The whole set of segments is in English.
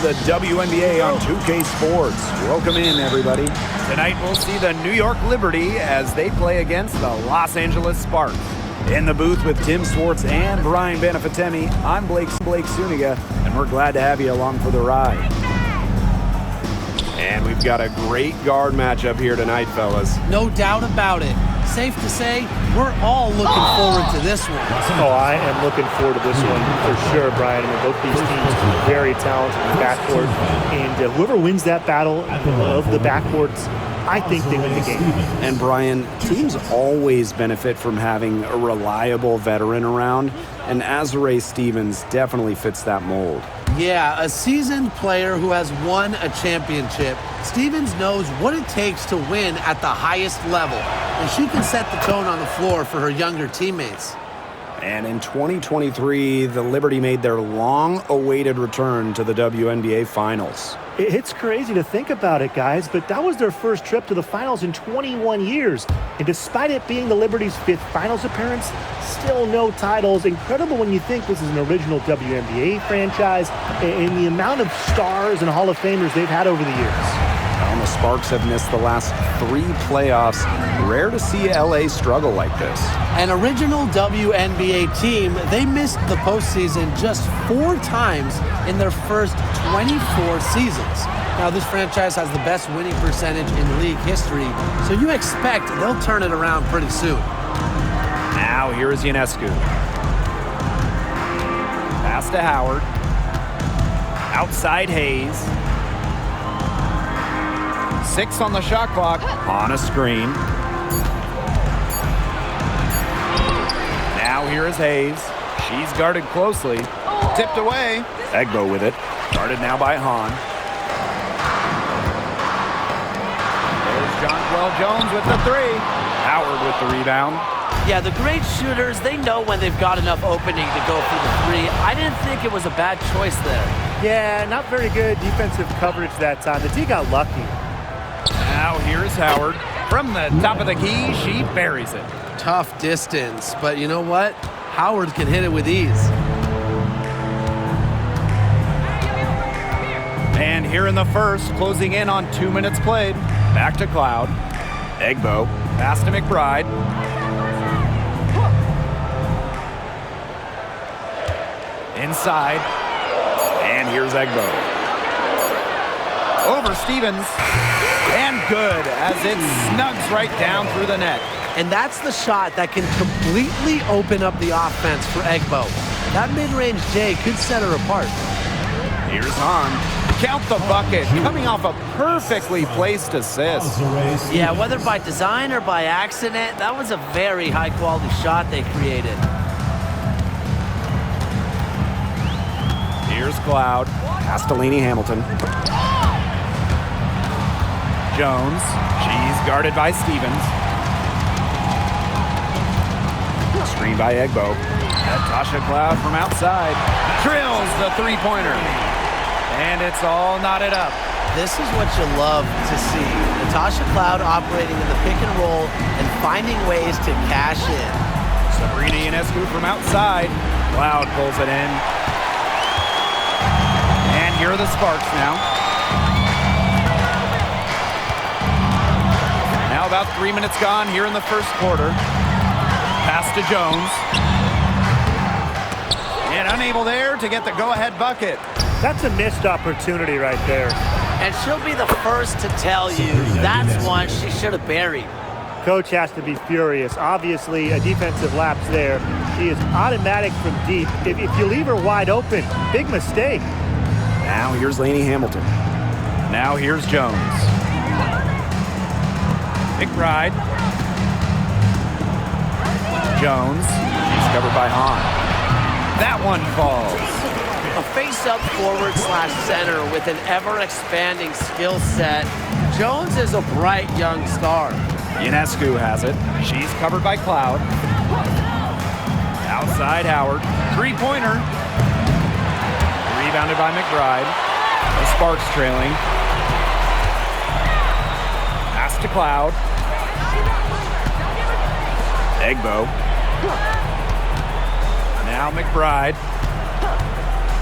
the WNBA on 2K Sports. Welcome in, everybody. Tonight we'll see the New York Liberty as they play against the Los Angeles Sparks. In the booth with Tim Swartz and Brian Benefatemi, I'm Blake Suniga, and we're glad to have you along for the ride. And we've got a great guard matchup here tonight, fellas. No doubt about it. Safe to say, we're all looking forward to this one. Oh, I am looking forward to this one for sure, Brian. I mean, both these teams are very talented in the backcourt, and whoever wins that battle of the backcourts, I think they win the game. And Brian, teams always benefit from having a reliable veteran around, and Azurá Stevens definitely fits that mold. Yeah, a seasoned player who has won a championship. Stevens knows what it takes to win at the highest level, and she can set the tone on the floor for her younger teammates. And in 2023, the Liberty made their long-awaited return to the WNBA Finals. It's crazy to think about it, guys, but that was their first trip to the finals in 21 years. And despite it being the Liberty's 5th finals appearance, still no titles. Incredible when you think this is an original WNBA franchise and the amount of stars and Hall of Famers they've had over the years. The Sparks have missed the last 3 playoffs. Rare to see LA struggle like this. An original WNBA team, they missed the postseason just 4 times in their first 24 seasons. Now, this franchise has the best winning percentage in league history, so you expect they'll turn it around pretty soon. Now, here is Ionescu. Pass to Howard. Outside Hayes. 6 on the shot clock. On a screen. Now here is Hayes. She's guarded closely. Tipped away. Egbo with it. Guarded now by Hahn. There's Jonquel Jones with the 3. Howard with the rebound. Yeah, the great shooters, they know when they've got enough opening to go for the 3. I didn't think it was a bad choice there. Yeah, not very good defensive coverage that time. The D got lucky. Now here's Howard. From the top of the key, she buries it. Tough distance, but you know what? Howard can hit it with ease. And here in the first, closing in on 2 minutes played. Back to Cloud. Egbo. Pass to McBride. Inside. And here's Egbo. Over Stevens. And good, as it snugs right down through the net. And that's the shot that can completely open up the offense for Egbo. That mid-range J could set her apart. Here's Hahn. Count the bucket, coming off a perfectly placed assist. Yeah, whether by design or by accident, that was a very high-quality shot they created. Here's Cloud. Castellini Hamilton. Jones. She's guarded by Stevens. Screen by Egbo. Natasha Cloud from outside. Drills the 3-pointer. And it's all knotted up. This is what you love to see. Natasha Cloud operating in the pick and roll and finding ways to cash in. Sabrina Ionescu from outside. Cloud pulls it in. And here are the Sparks now. Now about 3 minutes gone here in the first quarter. Pass to Jones. And unable there to get the go-ahead bucket. That's a missed opportunity right there. And she'll be the first to tell you that's one she should have buried. Coach has to be furious. Obviously, a defensive lapse there. She is automatic from deep. If you leave her wide open, big mistake. Now here's Laney Hamilton. Now here's Jones. McBride. Jones. She's covered by Hahn. That one falls. A face-up forward/center with an ever-expanding skill set. Jones is a bright young star. Ionescu has it. She's covered by Cloud. Outside Howard. 3-pointer. Rebounded by McBride. The Sparks trailing. Pass to Cloud. Egbo. Now McBride.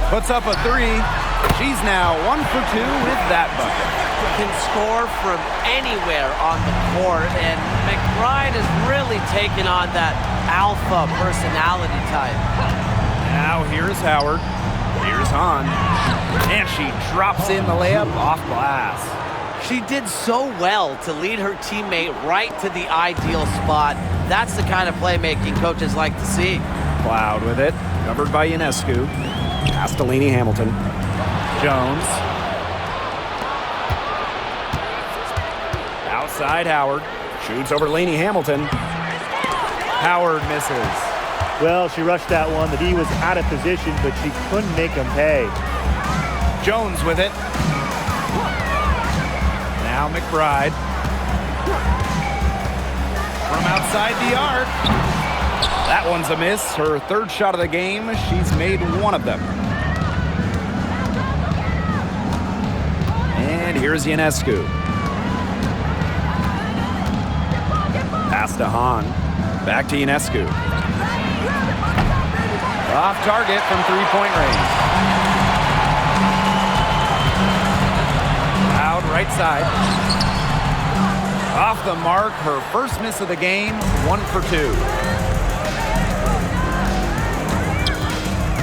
Puts up a 3. She's now 1 for 2 with that bucket. Can score from anywhere on the court, and McBride has really taken on that alpha personality type. Now here's Howard. Here's Hahn. And she drops in the layup off glass. She did so well to lead her teammate right to the ideal spot. That's the kind of playmaking coaches like to see. Cloud with it. Covered by Ionescu. Pass to Lainey Hamilton. Jones. Outside Howard. Shoots over Lainey Hamilton. Howard misses. Well, she rushed that one. The D was out of position, but she couldn't make them pay. Jones with it. Now McBride. From outside the arc. That one's a miss. Her third shot of the game. She's made one of them. And here's Ionescu. Pass to Hahn. Back to Ionescu. Off target from three-point range. Out right side. Off the mark, her first miss of the game, 1 for 2.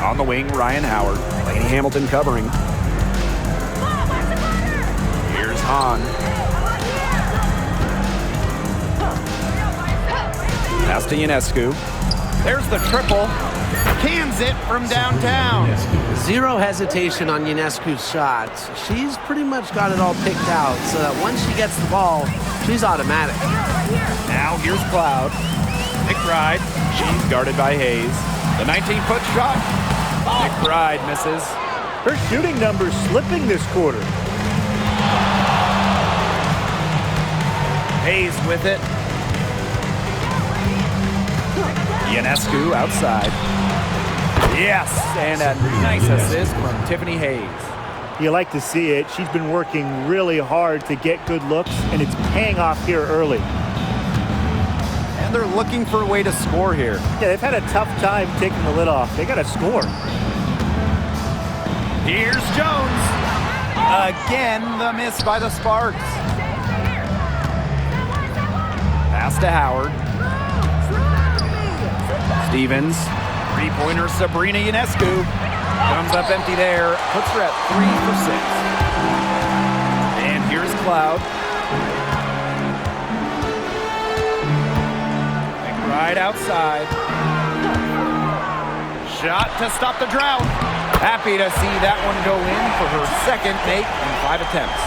On the wing, Ryan Howard. Lainey Hamilton covering. Here's Hahn. Pass to Ionescu. There's the triple. Cans it from downtown. Zero hesitation on Ionescu's shots. She's pretty much got it all picked out so that once she gets the ball, she's automatic. Now here's Cloud. McBride. She's guarded by Hayes. The 19-foot shot. McBride misses. Her shooting numbers slipping this quarter. Hayes with it. Ionescu outside. Yes, and a nice assist from Tiffany Hayes. You like to see it. She's been working really hard to get good looks, and it's paying off here early. And they're looking for a way to score here. Yeah, they've had a tough time taking the lid off. They got to score. Here's Jones. Again, the miss by the Sparks. Pass to Howard. Stevens. Three-pointer Sabrina Ionescu. Comes up empty there. Puts her at 3 for 6. And here's Cloud. McBride outside. Shot to stop the drought. Happy to see that one go in for her second make in 5 attempts.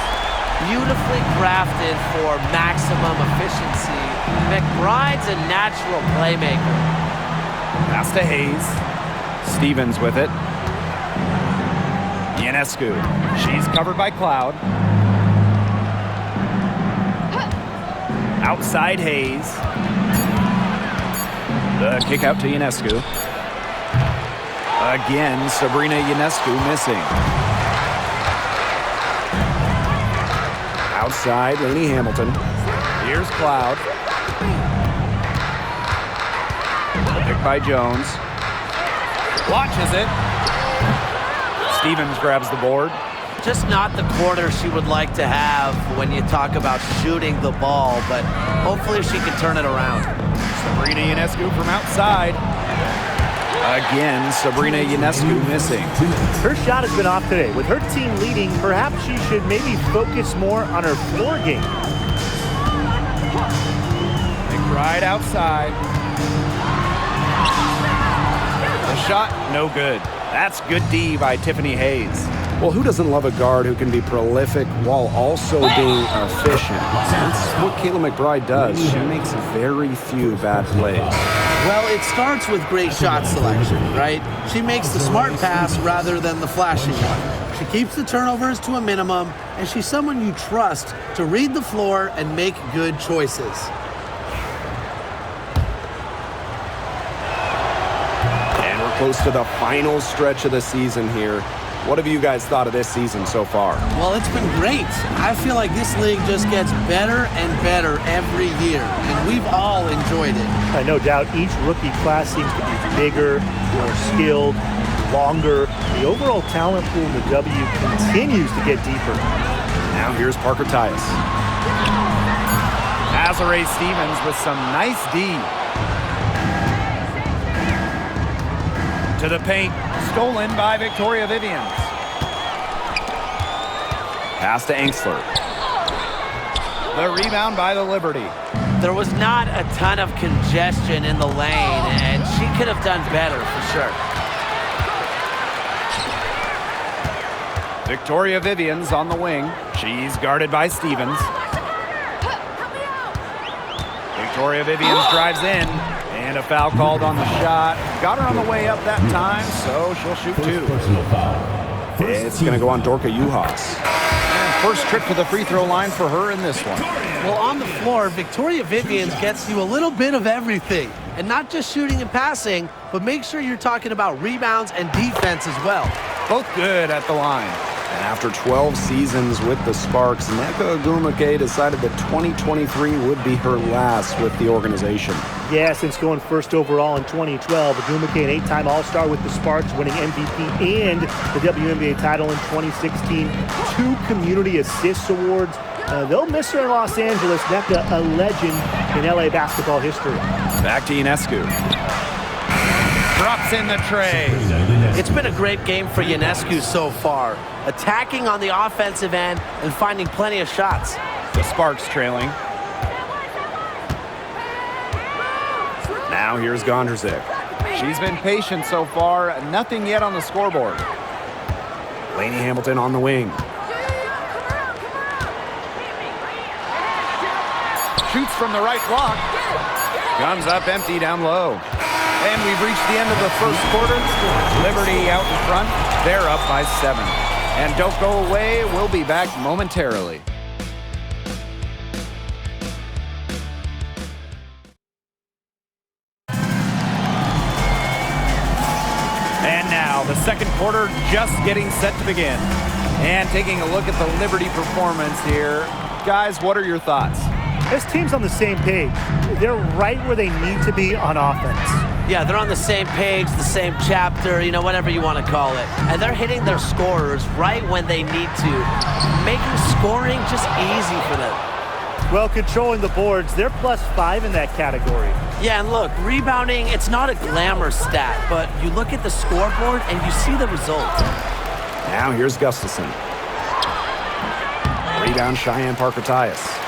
Beautifully crafted for maximum efficiency. McBride's a natural playmaker. Pass to Hayes. Stevens with it. Ionescu. She's covered by Cloud. Outside Hayes. The kick out to Ionescu. Again, Sabrina Ionescu missing. Outside, Lainey Hamilton. Here's Cloud. Picked by Jones. Watches it. Stevens grabs the board. Just not the quarter she would like to have when you talk about shooting the ball, but hopefully she can turn it around. Sabrina Ionescu from outside. Again, Sabrina Ionescu missing. Her shot has been off today. With her team leading, perhaps she should maybe focus more on her floor game. McBride outside. The shot, no good. That's good D by Tiffany Hayes. Well, who doesn't love a guard who can be prolific while also being efficient? That's what Kayla McBride does. She makes very few bad plays. Well, it starts with great shot selection, right? She makes the smart pass rather than the flashy one. She keeps the turnovers to a minimum, and she's someone you trust to read the floor and make good choices. And we're close to the final stretch of the season here. What have you guys thought of this season so far? Well, it's been great. I feel like this league just gets better and better every year, and we've all enjoyed it. No doubt each rookie class seems to be bigger, more skilled, longer. The overall talent pool in the W continues to get deeper. Now here's Parker Tyus. Azare Stevens with some nice D. To the paint, stolen by Victoria Vivians. Pass to Engstler. The rebound by the Liberty. There was not a ton of congestion in the lane, and she could have done better for sure. Victoria Vivians on the wing. She's guarded by Stevens. Victoria Vivians drives in, and a foul called on the shot. Got her on the way up that time, so she'll shoot two. It's going to go on Dorka Juhas. First trip to the free throw line for her in this one. Well, on the floor, Victoria Vivians gets you a little bit of everything. And not just shooting and passing, but make sure you're talking about rebounds and defense as well. Both good at the line. And after 12 seasons with the Sparks, Nneka Ogwumike decided that 2023 would be her last with the organization. Yeah, since going first overall in 2012, Ogwumike, an 8-time All-Star with the Sparks, winning MVP and the WNBA title in 2016, 2 Community Assists Awards. They'll miss her in Los Angeles. Nneka, a legend in LA basketball history. Back to Ionescu. Drops in the tray. It's been a great game for Ionescu so far, attacking on the offensive end and finding plenty of shots. The Sparks trailing. Now here's Gondrzik. She's been patient so far. Nothing yet on the scoreboard. Lainey Hamilton on the wing. Shoots from the right block. Comes up empty down low. And we've reached the end of the first quarter. Liberty out in front. They're up by 7. And don't go away. We'll be back momentarily. And now the second quarter just getting set to begin. And taking a look at the Liberty performance here. Guys, what are your thoughts? This team's on the same page. They're right where they need to be on offense. Yeah, they're on the same page, the same chapter, whatever you want to call it. And they're hitting their scorers right when they need to, making scoring just easy for them. Well, controlling the boards, they're +5 in that category. Yeah, and look, rebounding, it's not a glamour stat, but you look at the scoreboard and you see the result. Now here's Gustafson. Rebound Cheyenne Parker Tyus.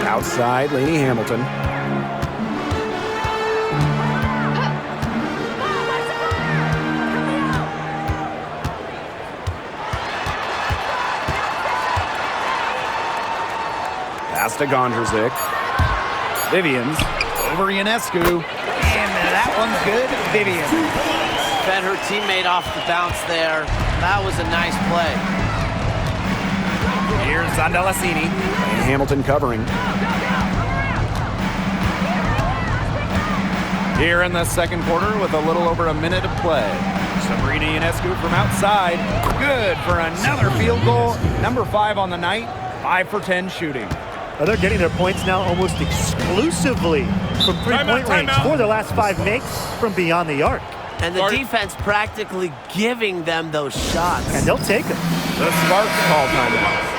Outside, Lainey Hamilton. Pass to Gondrzik. Vivians over Ionescu. And that one's good. Vivians. Fed her teammate off the bounce there. That was a nice play. Here's Zandalasini. And Hamilton covering. Here in the second quarter with a little over a minute of play. Sabrina Ionescu from outside. Good for another field goal. Number 5 on the night. 5 for 10 shooting. They're getting their points now almost exclusively from three-point range. 4 of their last 5 makes from beyond the arc. And the defense practically giving them those shots. And they'll take them. The Sparks call timeout.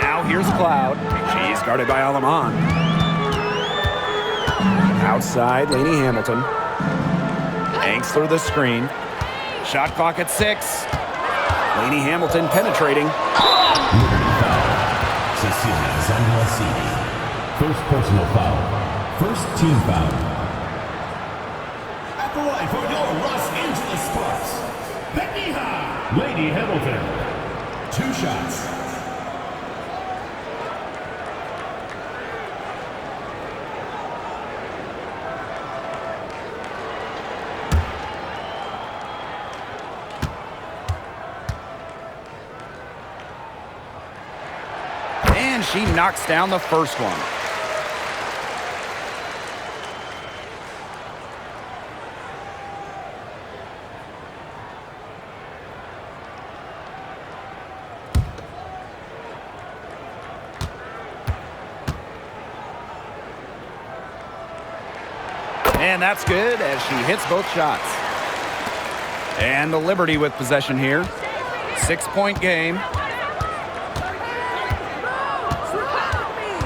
Now here's Cloud. She's guarded by Alaman. Outside, Lainey Hamilton. Hanks through the screen. Shot clock at 6. Lainey Hamilton penetrating. Cecilia Zandalasini. First personal foul. First team foul. At the line for your Los Angeles Sparks, Lady Hamilton. 2 shots. And she knocks down the first one. And that's good as she hits both shots. And the Liberty with possession here. 6-point game.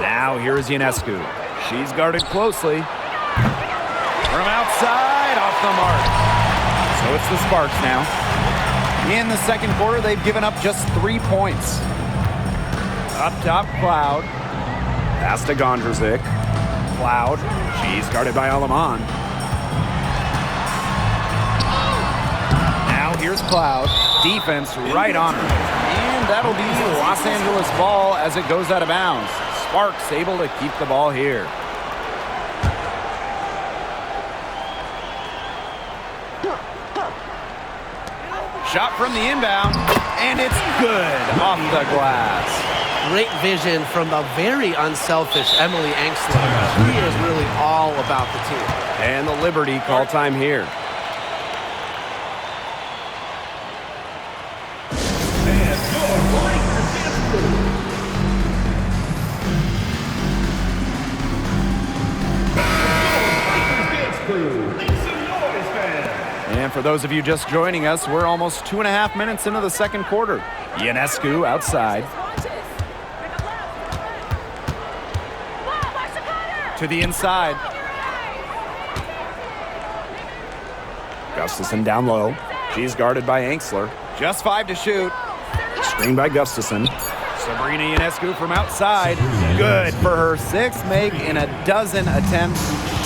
Now here's Ionescu. She's guarded closely. From outside, off the mark. So it's the Sparks now. In the second quarter, they've given up just 3 points. Up top, Cloud. Pass to Gondrzik. Cloud. She's guarded by Alaman. Now here's Cloud. Defense right on her. And that'll be Los Angeles ball as it goes out of bounds. Sparks able to keep the ball here. Shot from the inbound, and it's good off the glass. Great vision from the very unselfish Emily Engstler. She is really all about the team. And the Liberty call time here. And for those of you just joining us, we're almost 2.5 minutes into the second quarter. Ionescu outside. To the inside. Gustafson down low. She's guarded by Engstler. Just 5 to shoot. Screen by Gustafson. Sabrina Ionescu from outside. Good for her 6th make in a dozen attempts,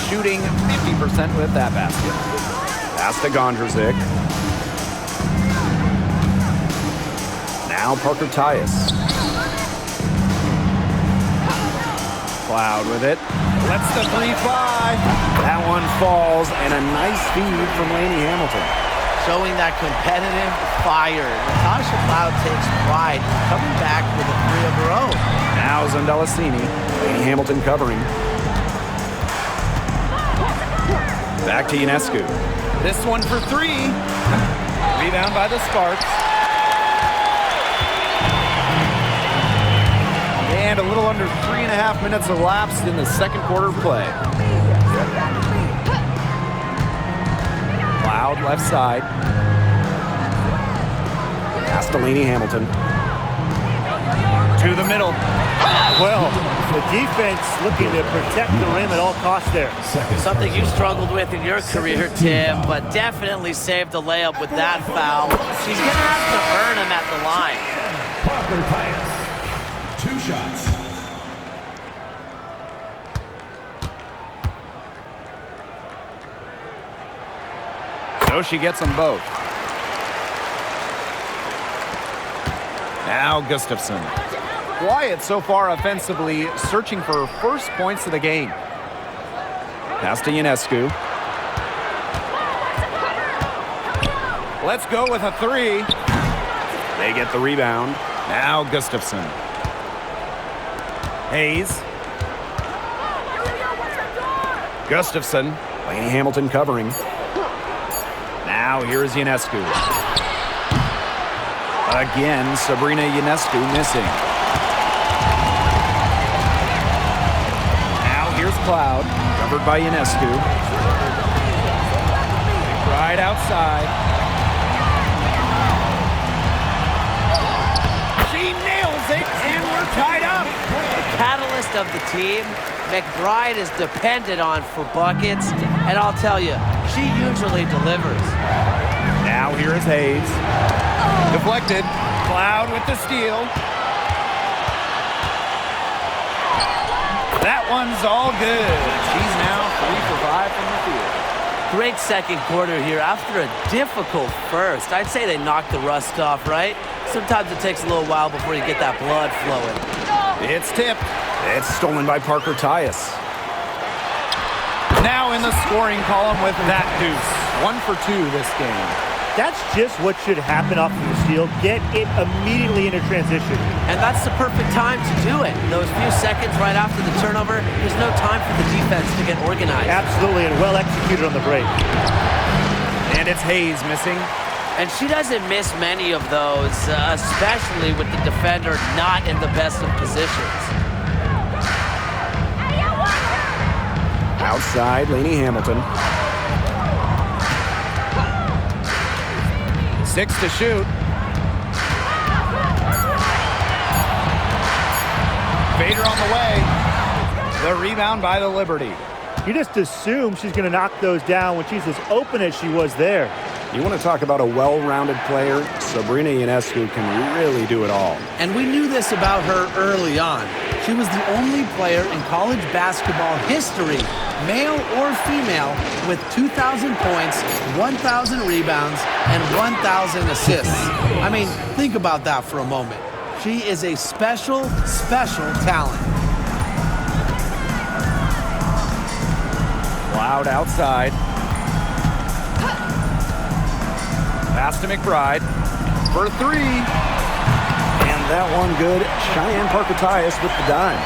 shooting 50% with that basket. Pass to Gondrzik. Now Parker Tyus. Cloud with it. Lets the 3 fly. That one falls, and a nice feed from Lainey Hamilton. Showing that competitive fire. Natasha Cloud takes pride in coming back with a 3 of her own. Now Zondelasini. Lainey Hamilton covering. Back to Ionescu. This one for 3. Rebound by the Sparks. And a little under 3.5 minutes elapsed in the second quarter play. Cloud left side. Pass to Lainey Hamilton. To the middle. Well, the defense looking to protect the rim at all costs there. Something you struggled with in your career, Tim, but definitely saved the layup with that foul. She's going to have to earn him at the line. Parker Tyus. 2 shots. So she gets them both. Now Gustafson. Quiet so far offensively, searching for her first points of the game. Pass to Ionescu. Let's go with a 3. They get the rebound. Now Gustafson. Hayes. Gustafson. Lainey Hamilton covering. Now here's Ionescu. Again, Sabrina Ionescu missing. Now here's Cloud, covered by Ionescu. Right outside. She nails it, and we're tied up. The catalyst of the team, McBride is depended on for buckets, and I'll tell you, she usually delivers. Now here is Hayes. Deflected. Cloud with the steal. That one's all good. She's now 3 for 5 from the field. Great second quarter here after a difficult first. I'd say they knocked the rust off, right? Sometimes it takes a little while before you get that blood flowing. It's tipped. It's stolen by Parker Tyus. Now in the scoring column with that deuce. 1 for 2 this game. That's just what should happen off of the steal. Get it immediately into transition. And that's the perfect time to do it. Those few seconds right after the turnover, there's no time for the defense to get organized. Absolutely, and well executed on the break. And it's Hayes missing. And she doesn't miss many of those, especially with the defender not in the best of positions. Outside, Lainey Hamilton. 6 to shoot. Vader on the way. The rebound by the Liberty. You just assume she's going to knock those down when she's as open as she was there. You want to talk about a well-rounded player? Sabrina Ionescu can really do it all. And we knew this about her early on. She was the only player in college basketball history, male or female, with 2,000 points, 1,000 rebounds, and 1,000 assists. I mean, think about that for a moment. She is a special, special talent. Loud outside. Pass to McBride for 3. And that one good. Cheyenne Parker-Tyus with the dime.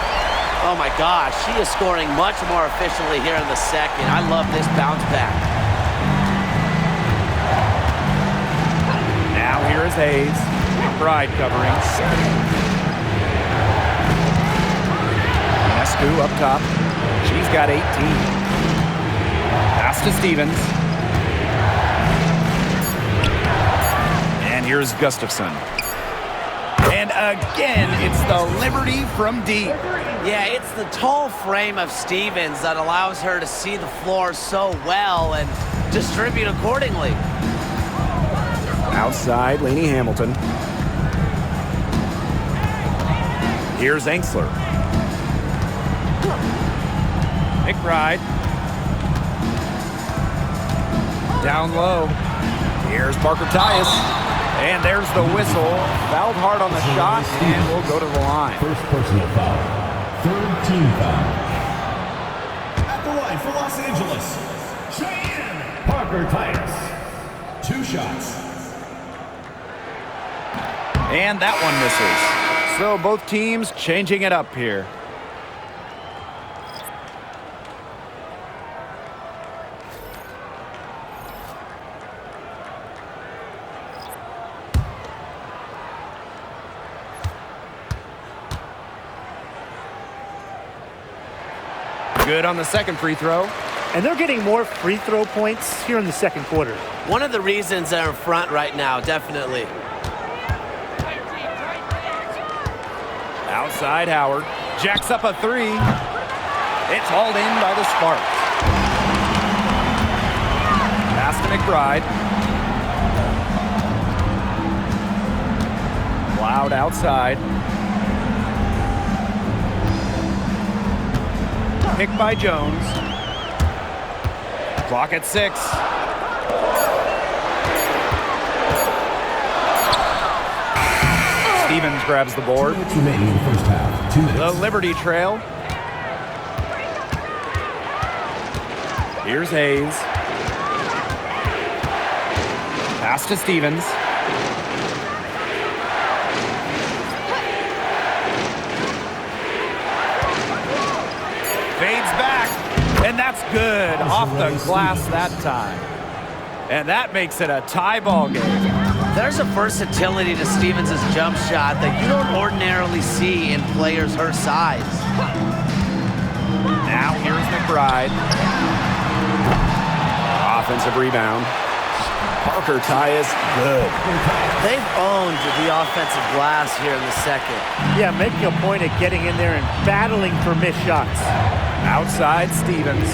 Oh my gosh, she is scoring much more efficiently here in the second. I love this bounce back. Now here is Hayes. McBride covering. Ionescu up top. She's got 18. Pass to Stevens. And here's Gustafson. And again, it's the Liberty from deep. Yeah, it's the tall frame of Stevens that allows her to see the floor so well and distribute accordingly. Outside, Lainey Hamilton. Here's Enksler. McBride. Down low. Here's Parker-Tyus. And there's the whistle. Fouled hard on the shot, and we'll go to the line. First personal foul. Third team foul. At the line for Los Angeles, Cheyenne Parker-Tyus. 2 shots. And that one misses. So both teams changing it up here. Good on the second free throw. And they're getting more free throw points here in the second quarter. One of the reasons they're in front right now, definitely. Outside Howard. Jacks up a 3. It's hauled in by the Sparks. Pass to McBride. Loud outside. Picked by Jones. Clock at 6. Stevens grabs the board. Remaining in the first half. 2 minutes. The Liberty trail. Here's Hayes. Pass to Stevens. Fades back, and that's good. Off the glass that time. And that makes it a tie ball game. There's a versatility to Stevens' jump shot that you don't ordinarily see in players her size. Now here's McBride. Offensive rebound. Parker-Tyus, good. They've owned the offensive glass here in the second. Yeah, making a point of getting in there and battling for missed shots. Outside Stevens.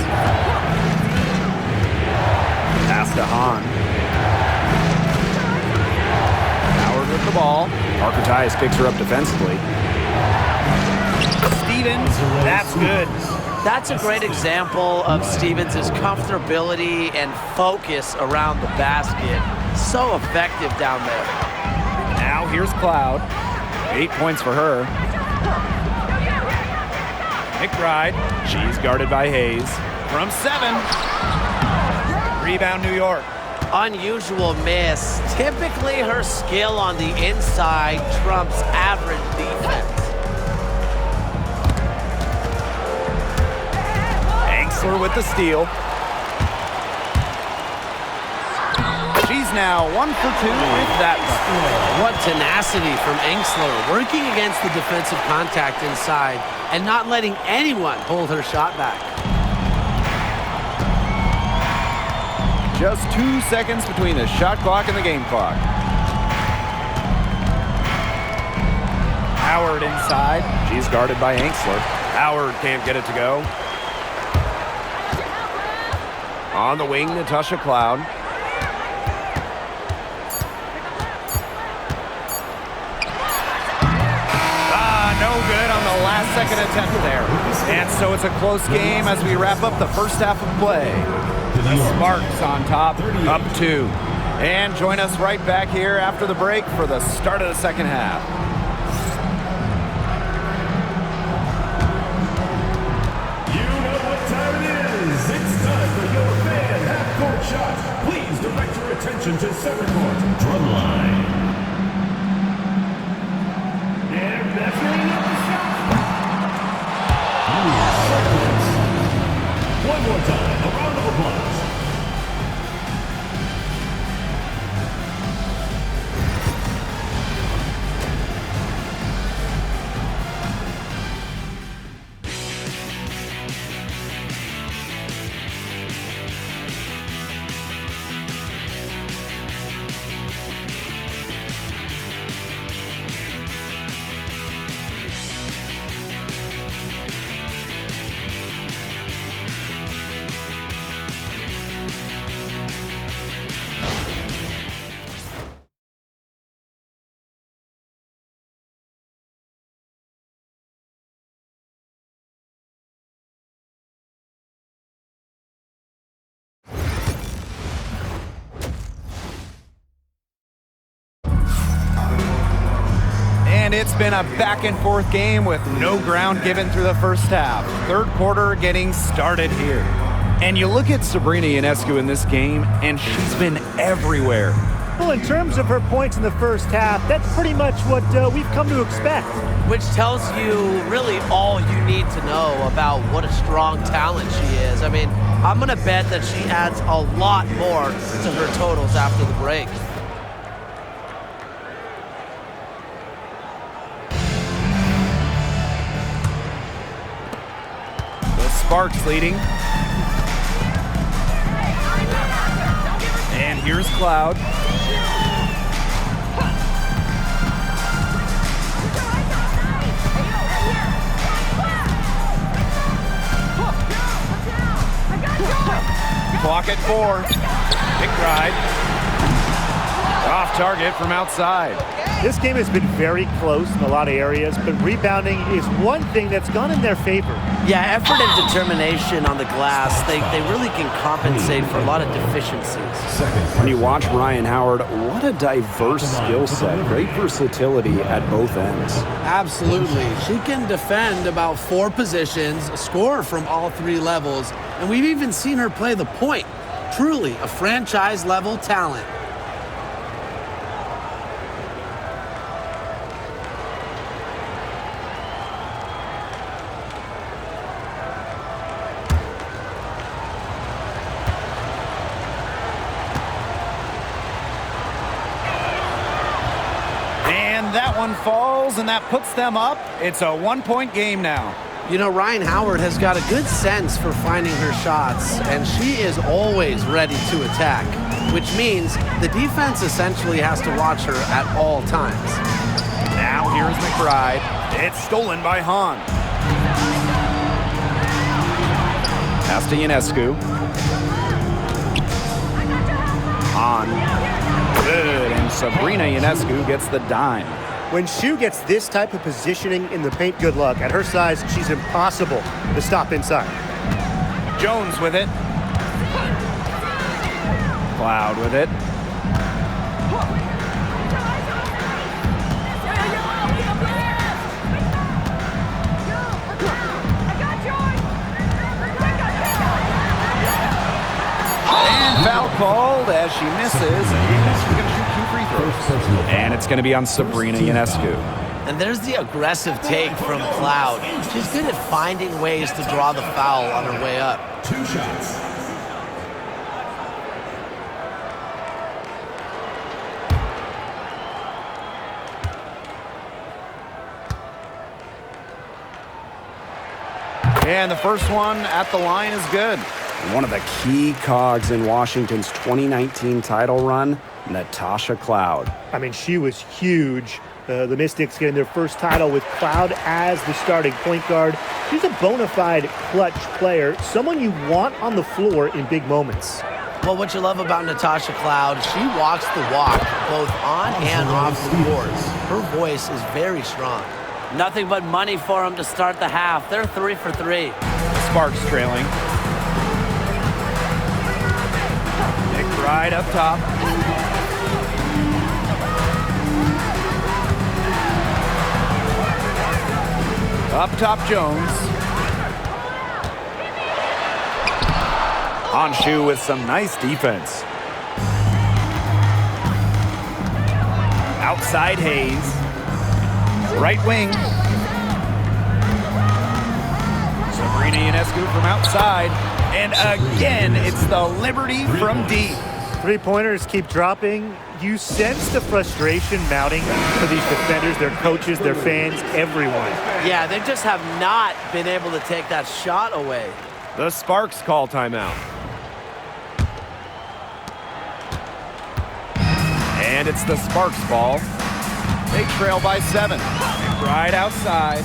Pass to Hahn. Howard with the ball. Parker-Tyus picks her up defensively. Stevens, that's good. That's a great example of Stevens' comfortability and focus around the basket. So effective down there. Now here's Cloud. 8 points for her. McBride, she's guarded by Hayes. From 7. Rebound New York. Unusual miss. Typically her skill on the inside trumps average defense. Enksler with the steal. She's now 1 for 2 with that bucket. What tenacity from Enksler, working against the defensive contact inside and not letting anyone hold her shot back. Just 2 seconds between the shot clock and the game clock. Howard inside. She's guarded by Angsler. Howard can't get it to go. On the wing, Natasha Cloud. No good on the last second attempt there. And so it's a close game as we wrap up the first half of play. The Sparks on top, up 2. And join us right back here after the break for the start of the second half. You know what time it is. It's time for your fan half-court shot. Please direct your attention to center court. Drumline. And that's getting up the shot. One more time, a round of applause. And it's been a back-and-forth game with no ground given through the first half. Third quarter getting started here. And you look at Sabrina Ionescu in this game, and she's been everywhere. Well, in terms of her points in the first half, that's pretty much what we've come to expect. Which tells you really all you need to know about what a strong talent she is. I mean, I'm going to bet that she adds a lot more to her totals after the break. Sparks leading. And here's Cloud. Clock at 4. McBride. Off target from outside. This game has been very close in a lot of areas, but rebounding is one thing that's gone in their favor. Yeah, effort and determination on the glass, they really can compensate for a lot of deficiencies. When you watch Ryan Howard, what a diverse skill set. Great versatility at both ends. Absolutely. She can defend about 4 positions, score from all 3 levels, and we've even seen her play the point. Truly a franchise-level talent. That one falls, and that puts them up. It's a 1-point game now. You know, Ryan Howard has got a good sense for finding her shots, and she is always ready to attack, which means the defense essentially has to watch her at all times. Now here's McBride. It's stolen by Hahn. Pass to Ionescu. Hahn. Good, and Sabrina Ionescu gets the dime. When Shu gets this type of positioning in the paint, good luck. At her size, she's impossible to stop inside. Jones with it. Cloud with it. And foul called as she misses. She's going to shoot 2 free throws. And it's going to be on Sabrina Ionescu. And there's the aggressive take from Cloud. She's good at finding ways to draw the foul on her way up. 2 shots. And the first one at the line is good. One of the key cogs in Washington's 2019 title run, Natasha Cloud. I mean, she was huge. The Mystics getting their first title with Cloud as the starting point guard. She's a bona fide clutch player, someone you want on the floor in big moments. Well, what you love about Natasha Cloud, she walks the walk both on and off the court. Her voice is very strong. Nothing but money for them to start the half. They're 3 for 3. Sparks trailing. McBride up top. Up top, Jones. Honshu with some nice defense. Outside Hayes. Right wing. Sabrina Ionescu from outside. And again, it's the Liberty from deep. Three-pointers keep dropping. You sense the frustration mounting for these defenders, their coaches, their fans, everyone. Yeah, they just have not been able to take that shot away. The Sparks call timeout. And it's the Sparks ball. They trail by 7. Right outside.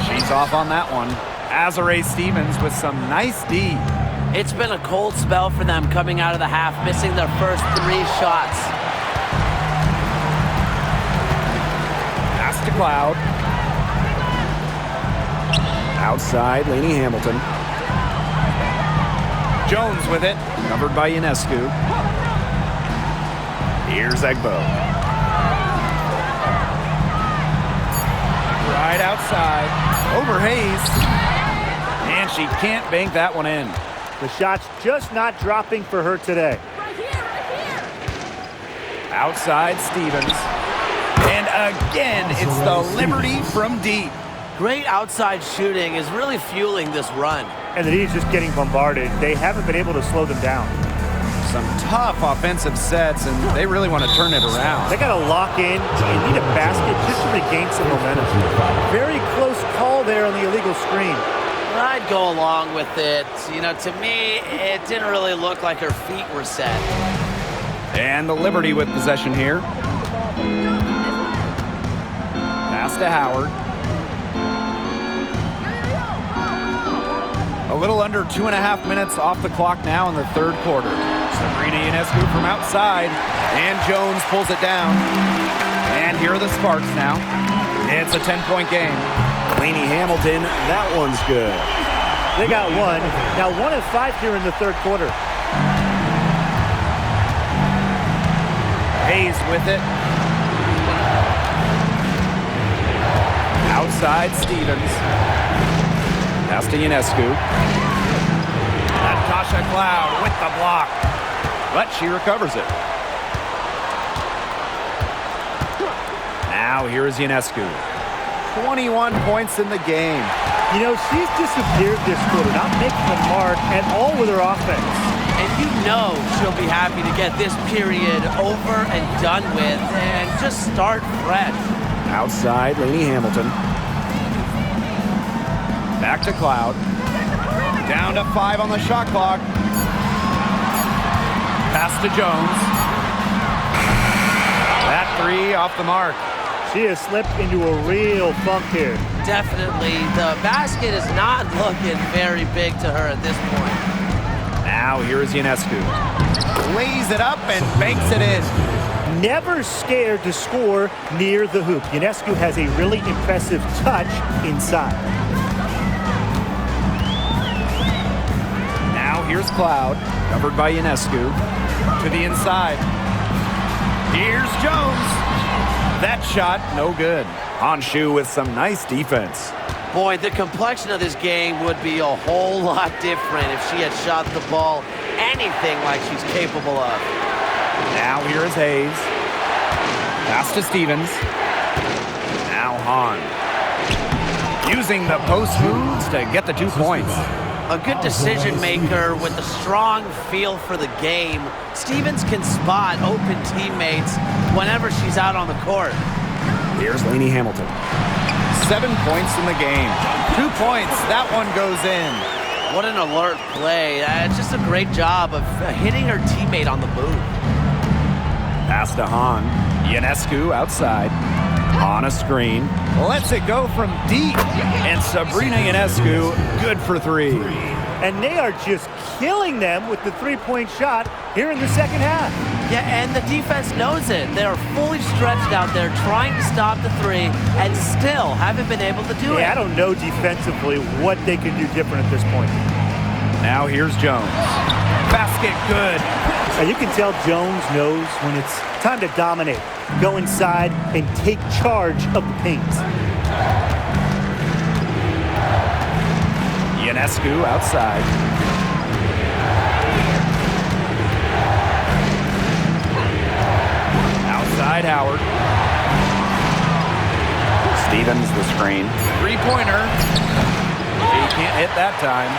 She's off on that one. Azare Stevens with some nice D. It's been a cold spell for them coming out of the half, missing their first 3 shots. Pass to Cloud. Outside, Lainey Hamilton. Jones with it, covered by Ionescu. Here's Egbo. Right outside, over Hayes. And she can't bank that one in. The shot's just not dropping for her today. Outside Stevens. And again, it's the Liberty from deep. Great outside shooting is really fueling this run. And the Heat's just getting bombarded. They haven't been able to slow them down. Some tough offensive sets, and they really want to turn it around. They got to lock in and need a basket just to regain some momentum. Very close call there on the illegal screen. I'd go along with it. You know, to me, it didn't really look like her feet were set. And the Liberty with possession here. Pass to Howard. A little under 2.5 minutes off the clock now in the third quarter. Sabrina Ionescu from outside, and Jones pulls it down. And here are the Sparks now. It's a 10-point game. Lainey Hamilton, that one's good. They got one. Now 1 of 5 here in the third quarter. Hayes with it. Outside Stevens. Pass to Ionescu. Natasha Cloud with the block. But she recovers it. Now here is Ionescu. 21 points in the game. You know, she's disappeared this quarter, not making a mark at all with her offense. And you know she'll be happy to get this period over and done with and just start fresh. Outside, Lainey Hamilton. Back to Cloud. Down to 5 on the shot clock. Pass to Jones. That 3 off the mark. She has slipped into a real funk here. Definitely. The basket is not looking very big to her at this point. Now here is Ionescu. Lays it up and banks it in. Never scared to score near the hoop. Ionescu has a really impressive touch inside. Now here's Cloud, covered by Ionescu. To the inside. Here's Jones. That shot, no good. Honshu with some nice defense. Boy, the complexion of this game would be a whole lot different if she had shot the ball anything like she's capable of. Now here is Hayes. Pass to Stevens. Now Hahn. Using the post moves to get the 2 points. A good decision maker with a strong feel for the game. Stevens can spot open teammates whenever she's out on the court. Here's Lainey Hamilton. 7 points in the game. 2 points. That one goes in. What an alert play. It's just a great job of hitting her teammate on the move. Pass to Hahn. Ionescu outside. On a screen. Lets it go from deep. And Sabrina Ionescu, good for 3. And they are just killing them with the three-point shot here in the second half. Yeah, and the defense knows it. They are fully stretched out there trying to stop the 3 and still haven't been able to do it. Yeah, I don't know defensively what they can do different at this point. Now here's Jones. Basket good. Now you can tell Jones knows when it's time to dominate, go inside, and take charge of the paint. Ionescu outside. Outside Howard. Stevens the screen. Three-pointer. He can't hit that time.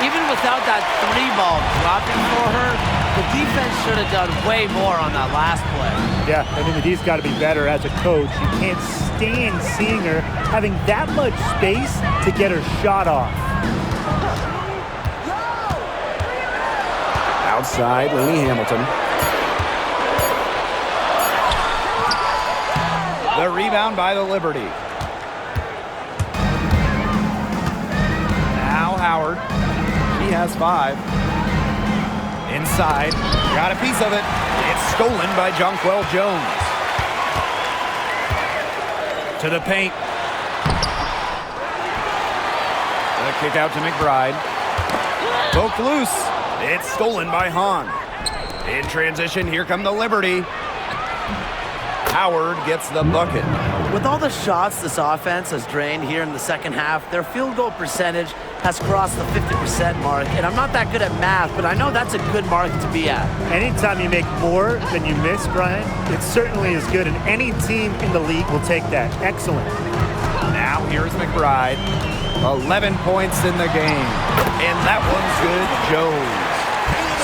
Even without that 3 ball dropping for her, the defense should have done way more on that last play. Yeah, I mean, the D's got to be better as a coach. You can't stand seeing her having that much space to get her shot off. Outside, Lainey Hamilton. The rebound by the Liberty. Now Howard. He has 5. Inside. Got a piece of it. It's stolen by Jonquel Jones. To the paint. The kick out to McBride. Poked loose. It's stolen by Hahn. In transition, here come the Liberty. Howard gets the bucket. With all the shots this offense has drained here in the second half, their field goal percentage has crossed the 50% mark. And I'm not that good at math, but I know that's a good mark to be at. Anytime you make more than you miss, Brian, it certainly is good, and any team in the league will take that. Excellent. Now here's McBride. 11 points in the game. And that one's good. Jones.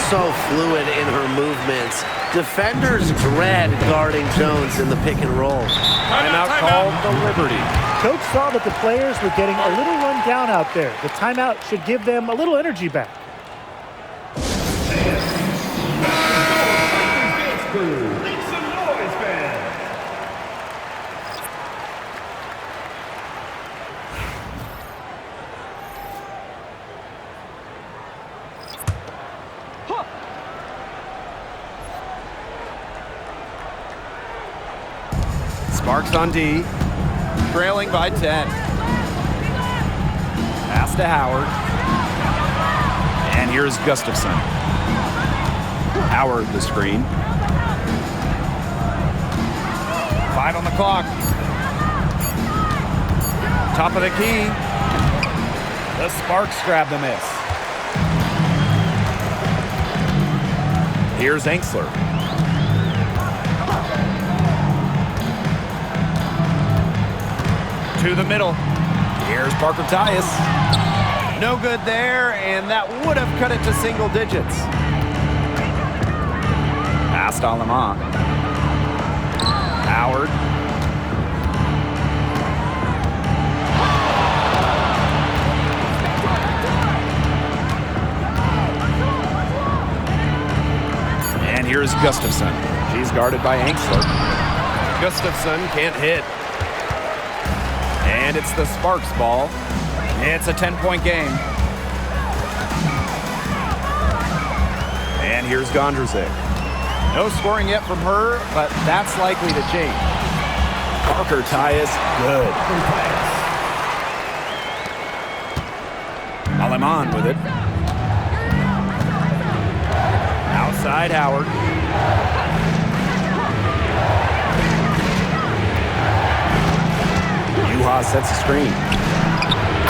So fluid in her movements. Defenders dread guarding Jones in the pick and roll. Timeout called the Liberty. Coach saw that the players were getting a little run down out there. The timeout should give them a little energy back. Make some noise, fans. Sparks on D. Trailing by 10. Pass to Howard. And here's Gustafson. Howard the screen. 5 on the clock. Top of the key. The Sparks grab the miss. Here's Enksler. To the middle. Here's Parker Tyus. No good there, and that would have cut it to single digits. Pass to Alemán. Howard. And here's Gustafson. She's guarded by Enksler. Gustafson can't hit. And it's the Sparks ball. It's a 10-point game. And here's Gondrzick. No scoring yet from her, but that's likely to change. Parker Tyus, good. Alemán with it. Outside Howard. Juha sets the screen.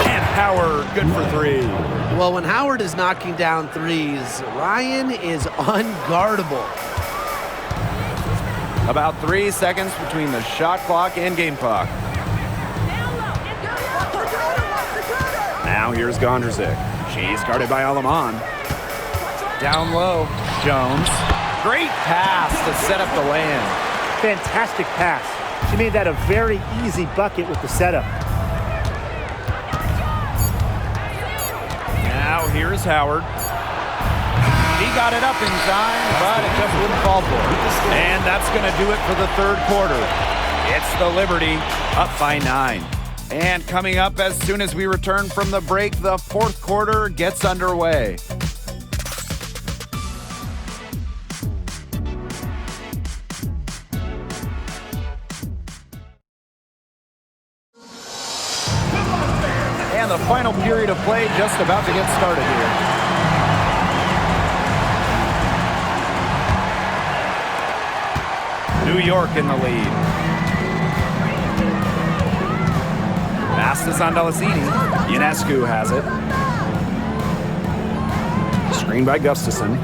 And Howard, good for 3. Well, when Howard is knocking down threes, Ryan is unguardable. About 3 seconds between the shot clock and game clock. Now here's Gondrzick. She's guarded by Alemán. Down low, Jones. Great pass to set up the land. Fantastic pass. She made that a very easy bucket with the setup. Now here's Howard. He got it up in time, but it just wouldn't fall for him. And that's going to do it for the third quarter. It's the Liberty up by 9. And coming up as soon as we return from the break, the fourth quarter gets underway. And the final period of play just about to get started here. New York in the lead. Pass to Sandalacini. Ionescu has it. Screen by Gustafson.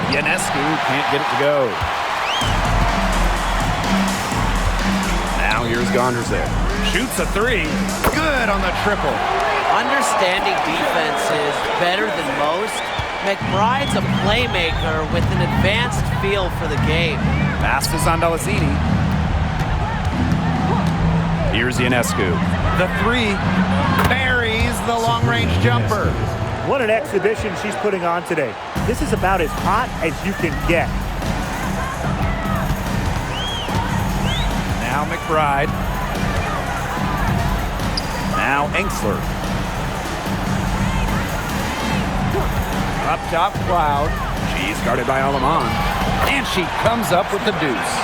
Ionescu can't get it to go. Now here's Gondrzik. Shoots a three. Good on the triple. Understanding defense is better than most. McBride's a playmaker with an advanced feel for the game. Pass to Sandalacini. Here's Ionescu. The three buries the long-range jumper. What an exhibition she's putting on today. This is about as hot as you can get. Now McBride. Now Enxler. Up top, Cloud. She's guarded by Aleman. And she comes up with the deuce.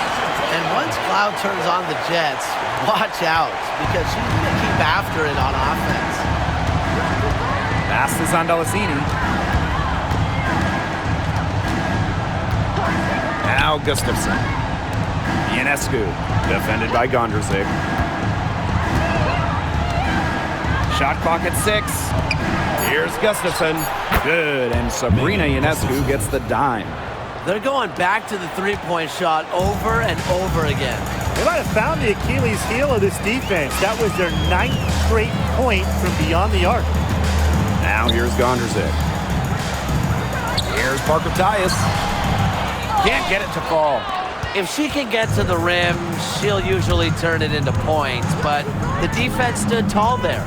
And once Cloud turns on the Jets, watch out, because she's going to keep after it on offense. Pass to Sandalacini. Now Gustafson. Ionescu, defended by Gondrzik. Shot clock at 6. Here's Gustafson. Good, and Sabrina Ionescu gets the dime. They're going back to the three-point shot over and over again. They might have found the Achilles heel of this defense. That was their 9th straight point from beyond the arc. Now here's Gondrzik. Here's Parker Tyus. Can't get it to fall. If she can get to the rim, she'll usually turn it into points, but the defense stood tall there.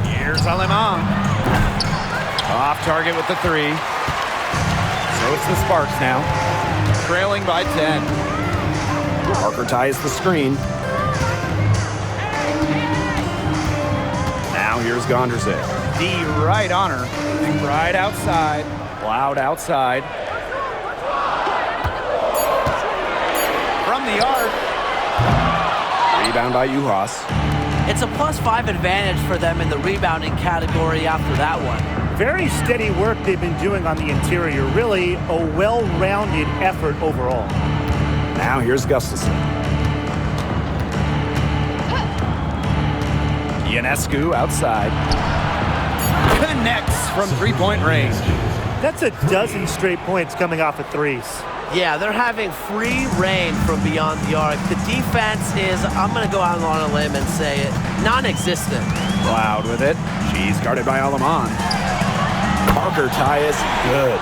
Here's Aleman. Off target with the three. So it's the Sparks now. Trailing by 10. Parker ties the screen. Now here's Gondrzik. D right on her. McBride outside. Cloud outside. From the arc. Rebound by Uhas. It's a +5 advantage for them in the rebounding category after that one. Very steady work they've been doing on the interior. Really a well-rounded effort overall. Now here's Gustafson. Ionescu outside. Connects from three-point range. That's a dozen straight points coming off of threes. Yeah, they're having free reign from beyond the arc. The defense is, I'm going to go out on a limb and say it, non-existent. Cloud with it. She's guarded by Aleman. Parker Tyus, good.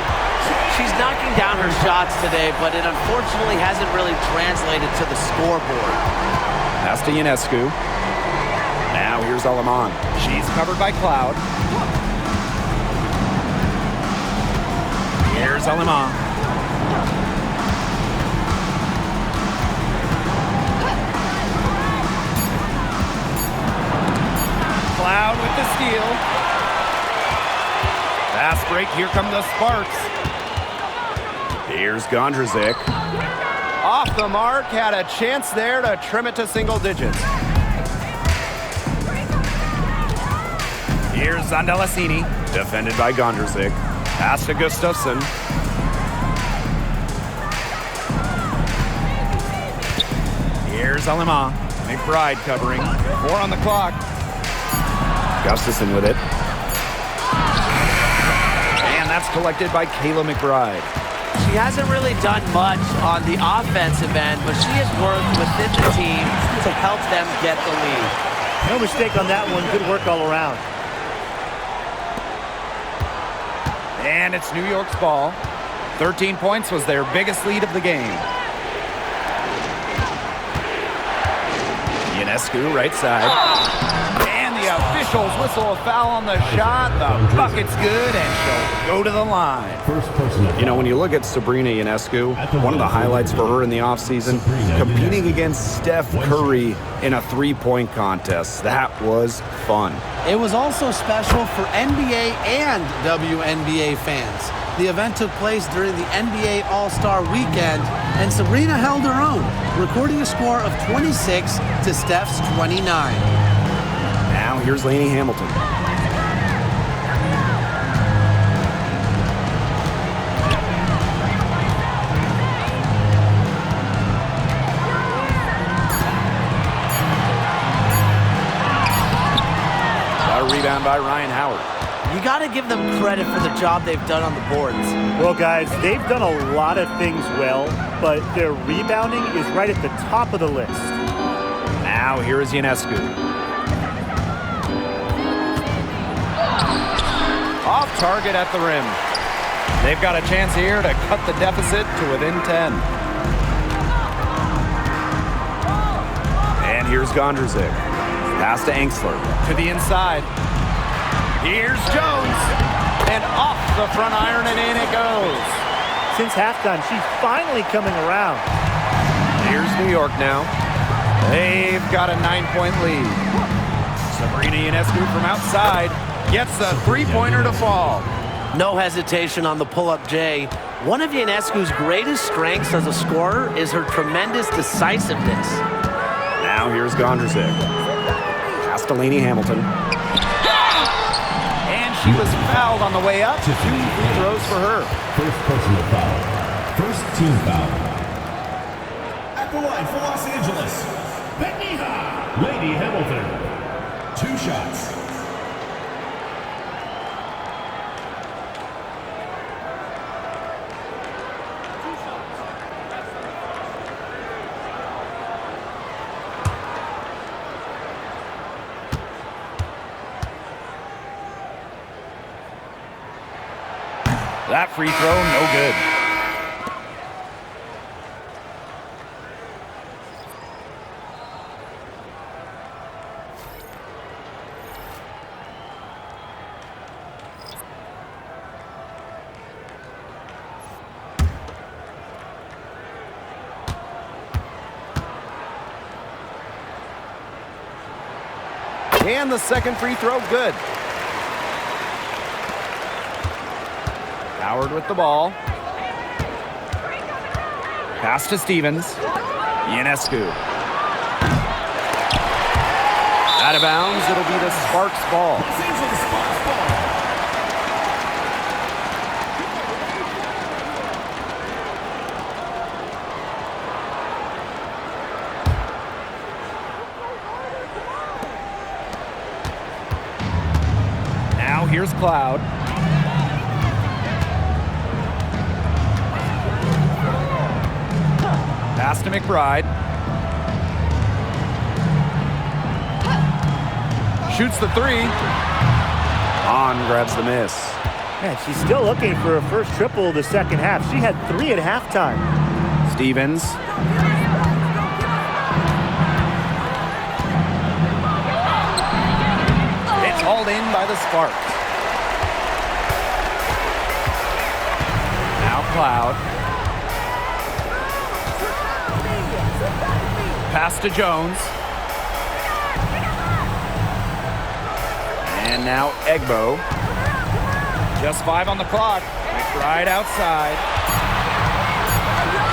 She's knocking down her shots today, but it unfortunately hasn't really translated to the scoreboard. Pass to Ionescu. Now here's Aleman. She's covered by Cloud. Here's Aleman. Cloud with the steal. Fast break, here come the Sparks. Here's Gondrzik. Off the mark, had a chance there to trim it to single digits. Here's Sandalacini. Defended by Gondrzik. Pass to Gustafson. Here's Aleman. McBride covering. 4 on the clock. Gustafson with it. And that's collected by Kayla McBride. She hasn't really done much on the offensive end, but she has worked within the team to help them get the lead. No mistake on that one. Good work all around. And it's New York's ball. 13 points was their biggest lead of the game. Ionescu right side. And officials whistle a foul on the shot. The bucket's good, and she'll go to the line. First personal. You know, when you look at Sabrina Ionescu, one of the highlights for her in the offseason, competing against Steph Curry in a three-point contest. That was fun. It was also special for NBA and WNBA fans. The event took place during the NBA All-Star Weekend, and Sabrina held her own, recording a score of 26 to Steph's 29. Now here's Lainey Hamilton. A rebound by Ryan Howard. You got to give them credit for the job they've done on the boards. Well, guys, they've done a lot of things well, but their rebounding is right at the top of the list. Now here is Ionescu. Off target at the rim. They've got a chance here to cut the deficit to within 10. And here's Gondrzik. Pass to Engsler. To the inside. Here's Jones. And off the front iron and in it goes. Since halftime, she's finally coming around. Here's New York now. They've got a 9-point lead. Sabrina Ionescu from outside gets the three-pointer to fall. No hesitation on the pull-up J. One of Ionescu's greatest strengths as a scorer is her tremendous decisiveness. Now here's Gondrzik. Pass to Lainey Hamilton. And she was fouled on the way up. 2 free throws for her. First personal foul. First team foul. At the line for Los Angeles, Lady Hamilton. 2 shots. That free throw, no good. And the second free throw, good. Howard with the ball. Pass to Stevens. Ionescu. Out of bounds, it'll be the Sparks ball. Now here's Cloud. Pass to McBride. Shoots the three. On grabs the miss. Man, she's still looking for her first triple the second half. She had 3 at halftime. Stevens. It's hauled in by the Sparks. Now Cloud. Pass to Jones. And now Egbo. Just 5 on the clock. McBride outside.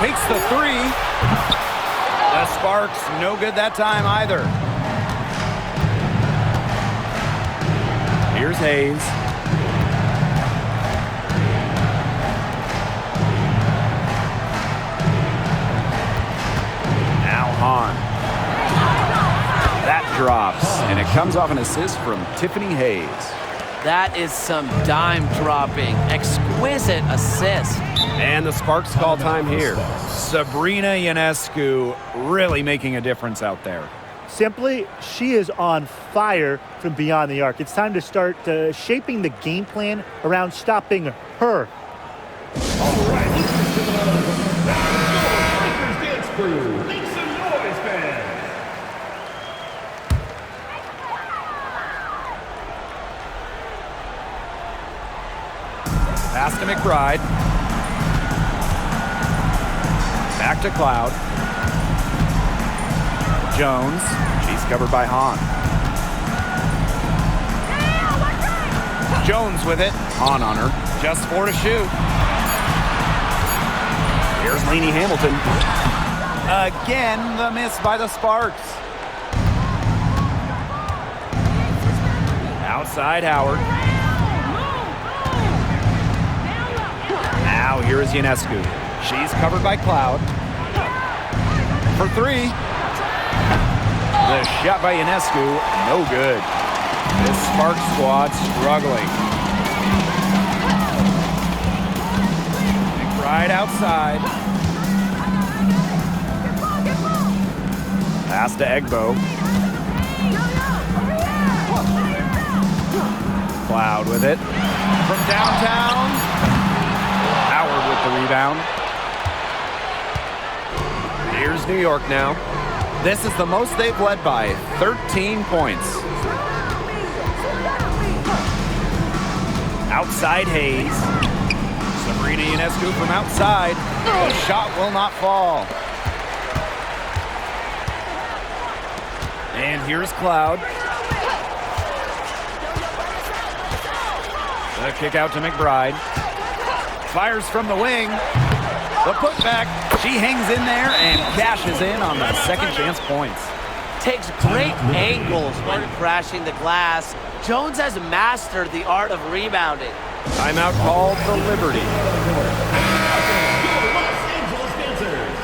Takes the three. The Sparks, no good that time either. Here's Hayes. Hahn. That drops, and it comes off an assist from Tiffany Hayes. That is some dime dropping. Exquisite assist. And the Sparks call time here. Sabrina Ionescu really making a difference out there. Simply, she is on fire from beyond the arc. It's time to start shaping the game plan around stopping her. All right, let's give it up. Now, the Lakers dance crew. Make some noise, fans. McBride. Back to Cloud. Jones. She's covered by Hahn. Jones with it. Hahn on her. Just 4 to shoot. Here's Lainey Hamilton. Again, the miss by the Sparks. Outside Howard. Now here is Ionescu. She's covered by Cloud. For 3. The shot by Ionescu, no good. This Spark squad struggling. McBride outside. Pass to Egbo. Cloud with it. From downtown. Howard with the rebound. Here's New York now. This is the most they've led by, 13 points. Outside Hayes. Sabrina Ionescu from outside. The shot will not fall. And here's Cloud. The kick out to McBride. Fires from the wing. The putback. She hangs in there and cashes in on the second chance points. Takes great angles when crashing the glass. Jones has mastered the art of rebounding. Timeout called for Liberty. Los Angeles Dancers.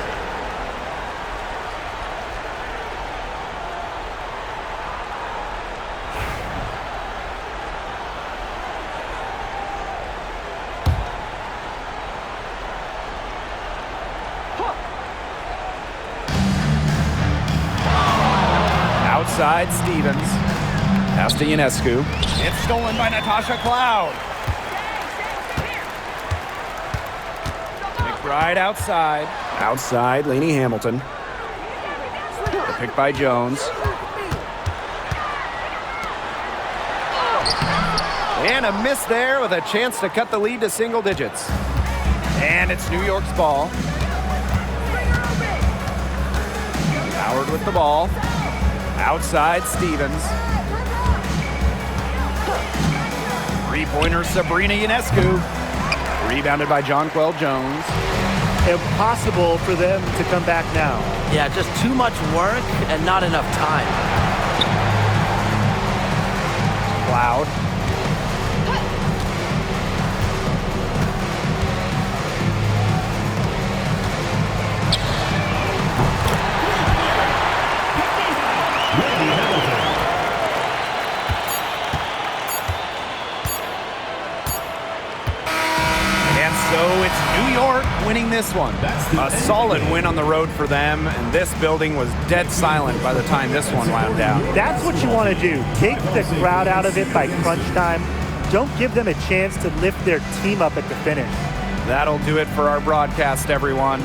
Outside Stevens. Pass to Ionescu. It's stolen by Natasha Cloud. McBride outside. Outside, Lainey Hamilton. The pick by Jones. And a miss there with a chance to cut the lead to single digits. And it's New York's ball. Howard with the ball. Outside Stevens. Three-pointer Sabrina Ionescu. Rebounded by Jonquel Jones. Impossible for them to come back now. Yeah, just too much work and not enough time. Cloud. So it's New York winning this one. A solid win on the road for them, and this building was dead silent by the time this one wound down. That's what you want to do. Take the crowd out of it by crunch time. Don't give them a chance to lift their team up at the finish. That'll do it for our broadcast, everyone.